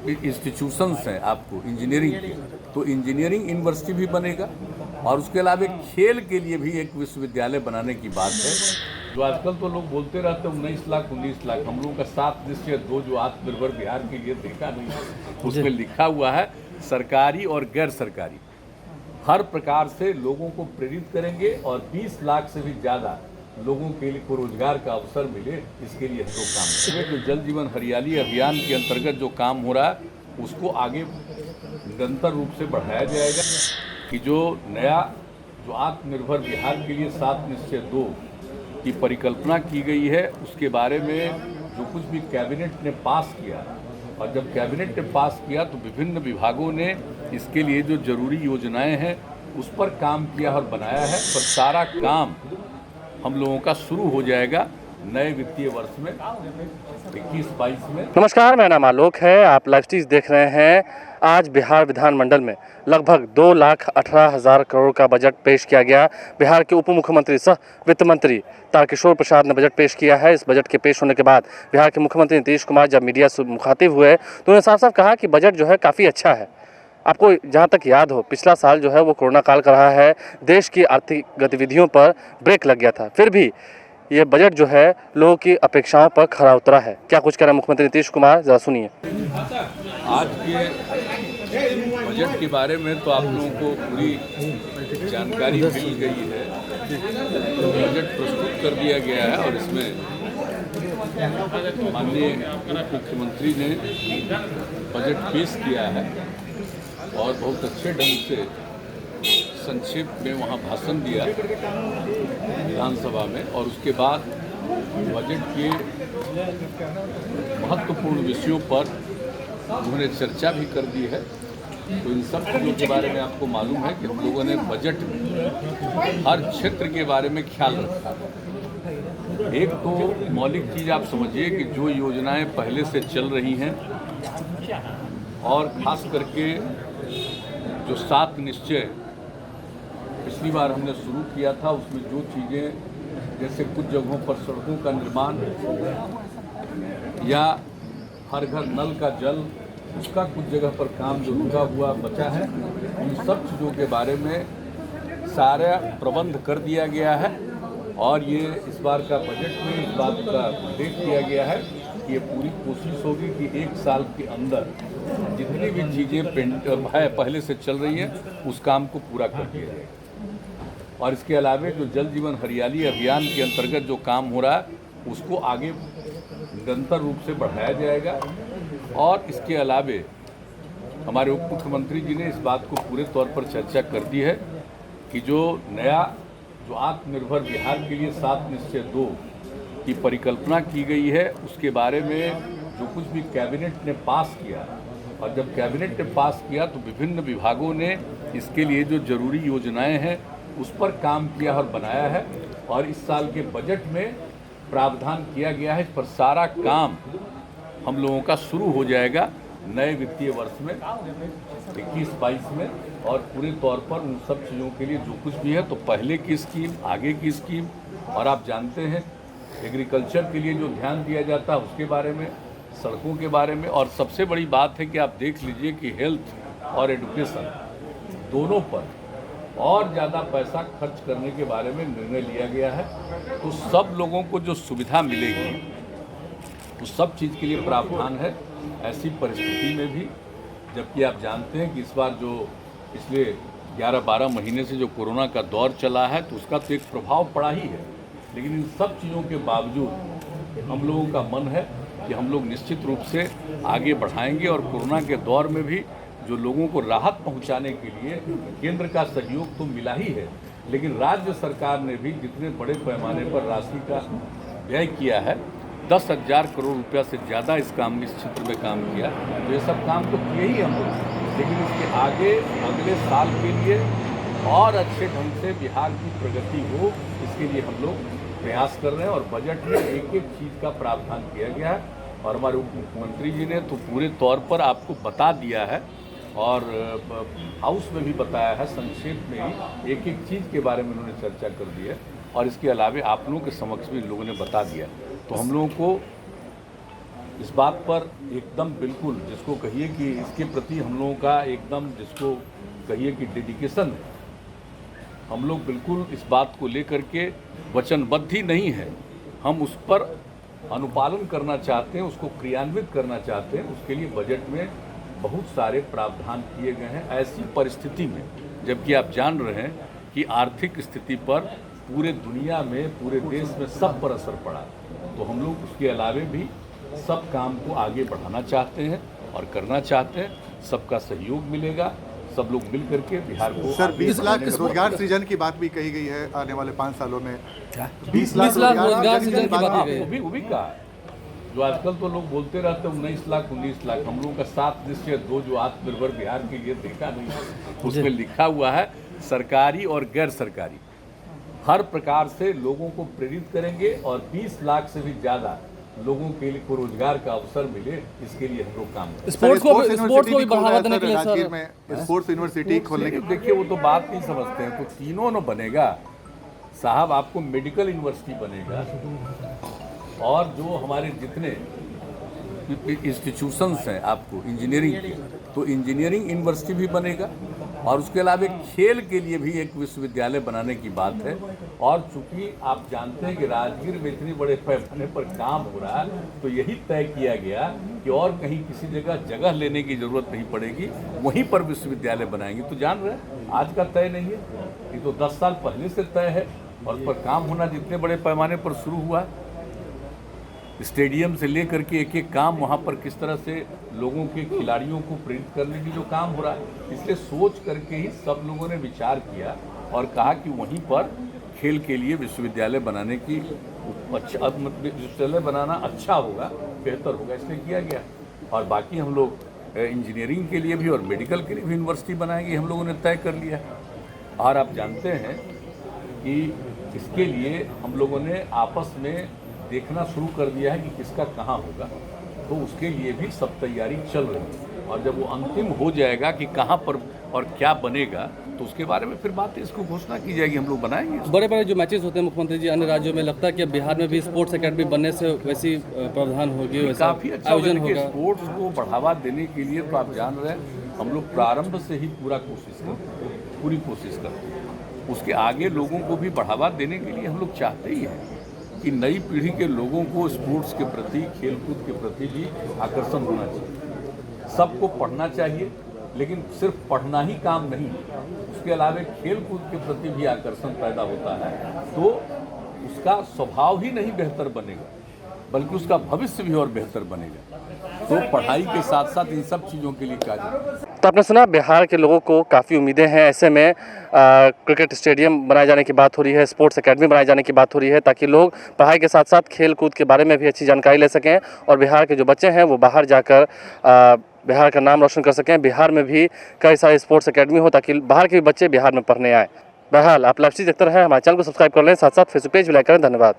Institutions हैं आपको engineering के, तो इंजीनियरिंग यूनिवर्सिटी भी बनेगा और उसके अलावा खेल के लिए भी एक विश्वविद्यालय बनाने की बात है। जो आजकल तो लोग बोलते रहते हैं 19 लाख 19 लाख, हम लोगों का 7 निश्चय 2 जो आत्मनिर्भर बिहार के लिए देखा नहीं, उसमें लिखा हुआ है सरकारी और गैर सरकारी हर प्रकार से लोगों को प्रेरित करेंगे और 20 लाख से भी ज़्यादा लोगों के लिए को रोजगार का अवसर मिले, इसके लिए हम लोग काम करेंगे। जो जल जीवन हरियाली अभियान के अंतर्गत जो काम हो रहा है उसको आगे निरंतर रूप से बढ़ाया जाएगा कि जो नया जो आत्मनिर्भर बिहार के लिए 7 निश्चय 2 की परिकल्पना की गई है, उसके बारे में जो कुछ भी कैबिनेट ने पास किया, और जब कैबिनेट ने पास किया तो विभिन्न विभागों ने इसके लिए जो जरूरी योजनाएं हैं उस पर काम किया और बनाया है। पर सारा काम हम लोगों का शुरू हो जाएगा नए वित्तीय वर्ष में 21-22 में। नमस्कार, मेरा नाम आलोक है। आप लाइव स्ट्रीम देख रहे हैं। आज बिहार विधानमंडल में लगभग 2,18,000 करोड़ का बजट पेश किया गया। बिहार के उप मुख्यमंत्री सह वित्त मंत्री तारकिशोर प्रसाद ने बजट पेश किया है। इस बजट के पेश होने के बाद बिहार के मुख्यमंत्री नीतीश कुमार जब मीडिया से मुखातिब हुए तो उन्होंने साफ साफ कहा कि बजट जो है काफ़ी अच्छा है। आपको जहाँ तक याद हो, पिछला साल जो है वो कोरोना काल का रहा है, देश की आर्थिक गतिविधियों पर ब्रेक लग गया था, फिर भी ये बजट जो है लोगों की अपेक्षाओं पर खरा उतरा है। क्या कुछ कह रहे हैं मुख्यमंत्री नीतीश कुमार, जरा सुनिए। आज के बजट के बारे में तो आप लोगों को पूरी जानकारी मिल गई है। बजट प्रस्तुत कर दिया गया है और इसमें माननीय उप मुख्यमंत्री ने बजट पेश किया है और बहुत अच्छे ढंग से संक्षेप में वहाँ भाषण दिया विधानसभा में, और उसके बाद बजट के महत्वपूर्ण विषयों पर उन्होंने चर्चा भी कर दी है। तो इन सब चीज़ों के बारे में आपको मालूम है कि हम लोगों ने बजट में हर क्षेत्र के बारे में ख्याल रखा। एक तो मौलिक चीज़ आप समझिए कि जो योजनाएं पहले से चल रही हैं और ख़ास करके जो 7 निश्चय पिछली बार हमने शुरू किया था, उसमें जो चीज़ें जैसे कुछ जगहों पर सड़कों का निर्माण या हर घर नल का जल, उसका कुछ जगह पर काम जो रुका हुआ बचा है, उन सब चीज़ों के बारे में सारा प्रबंध कर दिया गया है। और ये इस बार का बजट में इस बात का उल्लेख किया गया है कि ये पूरी कोशिश होगी कि 1 साल के अंदर जितनी भी चीज़ें पहले से चल रही हैं उस काम को पूरा कर दिया जाए। और इसके अलावा जो जल जीवन हरियाली अभियान के अंतर्गत जो काम हो रहा है उसको आगे निरंतर रूप से बढ़ाया जाएगा। और इसके अलावा हमारे उप मुख्यमंत्री जी ने इस बात को पूरे तौर पर चर्चा कर दी है कि जो नया जो आत्मनिर्भर बिहार के लिए 7 निश्चय 2 की परिकल्पना की गई है, उसके बारे में जो कुछ भी कैबिनेट ने पास किया, और जब कैबिनेट ने पास किया तो विभिन्न विभागों ने इसके लिए जो जरूरी योजनाएं हैं उस पर काम किया और बनाया है। और इस साल के बजट में प्रावधान किया गया है, इस पर सारा काम हम लोगों का शुरू हो जाएगा नए वित्तीय वर्ष में 21-22 में। और पूरे तौर पर उन सब चीज़ों के लिए जो कुछ भी है, तो पहले की स्कीम, आगे की स्कीम, और आप जानते हैं एग्रीकल्चर के लिए जो ध्यान दिया जाता है उसके बारे में, सड़कों के बारे में, और सबसे बड़ी बात है कि आप देख लीजिए कि हेल्थ और एजुकेशन दोनों पर और ज़्यादा पैसा खर्च करने के बारे में निर्णय लिया गया है। तो सब लोगों को जो सुविधा मिलेगी उस सब चीज़ के लिए प्रावधान है ऐसी परिस्थिति में भी। जबकि आप जानते हैं कि इस बार जो पिछले 11-12 महीने से जो कोरोना का दौर चला है तो उसका तो एक प्रभाव पड़ा ही है, लेकिन इन सब चीज़ों के बावजूद हम लोगों का मन है कि हम लोग निश्चित रूप से आगे बढ़ाएंगे। और कोरोना के दौर में भी जो लोगों को राहत पहुंचाने के लिए केंद्र का सहयोग तो मिला ही है, लेकिन राज्य सरकार ने भी जितने बड़े पैमाने पर राशि का व्यय किया है, 10,000 करोड़ रुपया से ज़्यादा इस क्षेत्र में काम किया। तो ये सब काम तो किए ही हम लोग, लेकिन इसके आगे अगले साल के लिए और अच्छे ढंग से बिहार की प्रगति हो, इसके लिए हम लोग प्रयास कर रहे हैं। और बजट में एक एक चीज़ का प्रावधान किया गया है और हमारे उप मुख्यमंत्री जी ने तो पूरे तौर पर आपको बता दिया है और हाउस में भी बताया है, संक्षेप में ही एक एक चीज़ के बारे में उन्होंने चर्चा कर दी है। और इसके अलावा आप लोगों के समक्ष भी लोगों ने बता दिया। तो हम लोगों को इस बात पर एकदम बिल्कुल जिसको कहिए कि इसके प्रति हम लोगों का एकदम जिसको कहिए कि डेडिकेशन है, हम लोग बिल्कुल इस बात को लेकर के वचनबद्ध ही नहीं है, हम उस पर अनुपालन करना चाहते हैं, उसको क्रियान्वित करना चाहते हैं। उसके लिए बजट में बहुत सारे प्रावधान किए गए हैं। ऐसी परिस्थिति में जबकि आप जान रहे हैं कि आर्थिक स्थिति पर पूरे दुनिया में, पूरे देश में सब पर असर पड़ा, तो हम लोग उसके अलावे भी सब काम को आगे बढ़ाना चाहते हैं और करना चाहते हैं। सबका सहयोग मिलेगा, सब लोग मिल करके बिहार को सर 20 लाख रोजगार सृजन की बात भी कही गई है आने वाले 5 सालों में। 20 लाख रोजगार सृजन की बात की गई है। वो भी कहा जो आजकल तो लोग बोलते रहते हैं 19 लाख 19 लाख, हम लोगों का 7 निश्चय 2 जो आत्मनिर्भर बिहार के लिए देखा नहीं, उसमें लिखा हुआ है सरकारी और गैर सरकारी हर प्रकार से लोगों को प्रेरित करेंगे और 20 लाख से भी ज़्यादा लोगों के लिए को रोजगार का अवसर मिले, इसके लिए हम लोग काम करें। स्पोर्ट्स को भी बढ़ावा देने के लिए राजगीर में स्पोर्ट्स यूनिवर्सिटी खोलने के देखिए वो तो बात नहीं समझते हैं, तो तीनों न बनेगा साहब। आपको मेडिकल यूनिवर्सिटी बनेगा और जो हमारे जितने इंस्टीट्यूशंस हैं आपको इंजीनियरिंग के, तो इंजीनियरिंग यूनिवर्सिटी भी बनेगा और उसके अलावा खेल के लिए भी एक विश्वविद्यालय बनाने की बात है। और चूंकि आप जानते हैं कि राजगीर में इतने बड़े पैमाने पर काम हो रहा है, तो यही तय किया गया कि और कहीं किसी जगह लेने की जरूरत नहीं पड़ेगी, वहीं पर विश्वविद्यालय बनाएंगे। तो जान रहे हैं आज का तय नहीं है, ये तो 10 साल पहले से तय है और उस पर काम होना जितने बड़े पैमाने पर शुरू हुआ, स्टेडियम से लेकर के एक एक काम वहाँ पर किस तरह से लोगों के खिलाड़ियों को प्रेरित करने की जो काम हो रहा है, इसलिए सोच करके ही सब लोगों ने विचार किया और कहा कि वहीं पर खेल के लिए विश्वविद्यालय बनाने की विश्वविद्यालय बनाना अच्छा होगा, बेहतर होगा, इसलिए किया गया। और बाकी हम लोग इंजीनियरिंग के लिए भी और मेडिकल के लिए भी यूनिवर्सिटी बनाएंगे, हम लोगों ने तय कर लिया। और आप जानते हैं कि इसके लिए हम लोगों ने आपस में देखना शुरू कर दिया है कि किसका कहाँ होगा, तो उसके लिए भी सब तैयारी चल रही है। और जब वो अंतिम हो जाएगा कि कहाँ पर और क्या बनेगा, तो उसके बारे में फिर बात इसको घोषणा की जाएगी, हम लोग बनाएंगे। बड़े बड़े जो मैचेस होते हैं मुख्यमंत्री जी अन्य राज्यों में, लगता है कि बिहार में भी स्पोर्ट्स एकेडमी बनने से वैसी प्रावधान होगी, काफ़ी अच्छा आयोजन होगा। स्पोर्ट्स को बढ़ावा देने के लिए तो आप जान रहे हैं हम लोग प्रारंभ से ही पूरी कोशिश करते हैं। उसके आगे लोगों को भी बढ़ावा देने के लिए हम लोग चाहते ही हैं कि नई पीढ़ी के लोगों को स्पोर्ट्स के प्रति, खेलकूद के प्रति भी आकर्षण होना चाहिए। सबको पढ़ना चाहिए, लेकिन सिर्फ पढ़ना ही काम नहीं, उसके अलावा खेलकूद के प्रति भी आकर्षण पैदा होता है, तो उसका स्वभाव ही नहीं बेहतर बनेगा, बल्कि उसका भविष्य भी और बेहतर बनेगा। तो पढ़ाई के साथ साथ इन सब चीज़ों के लिए कार्य। तो आपने सुना बिहार के लोगों को काफ़ी उम्मीदें हैं। ऐसे में क्रिकेट स्टेडियम बनाए जाने की बात हो रही है, स्पोर्ट्स एकेडमी बनाए जाने की बात हो रही है, ताकि लोग पढ़ाई के साथ साथ खेल कूद के बारे में भी अच्छी जानकारी ले सकें और बिहार के जो बच्चे हैं वो बाहर जाकर बिहार का नाम रोशन कर सकें। बिहार में भी कई सारे स्पोर्ट्स एकेडमी हो ताकि बाहर के भी बच्चे बिहार में पढ़ने आए। बहरहाल आप लाइव चीज़ देखते रहें, हमारे चैनल को सब्सक्राइब कर लें, साथ साथ फेसबुक पेज भी लाइक करें। धन्यवाद।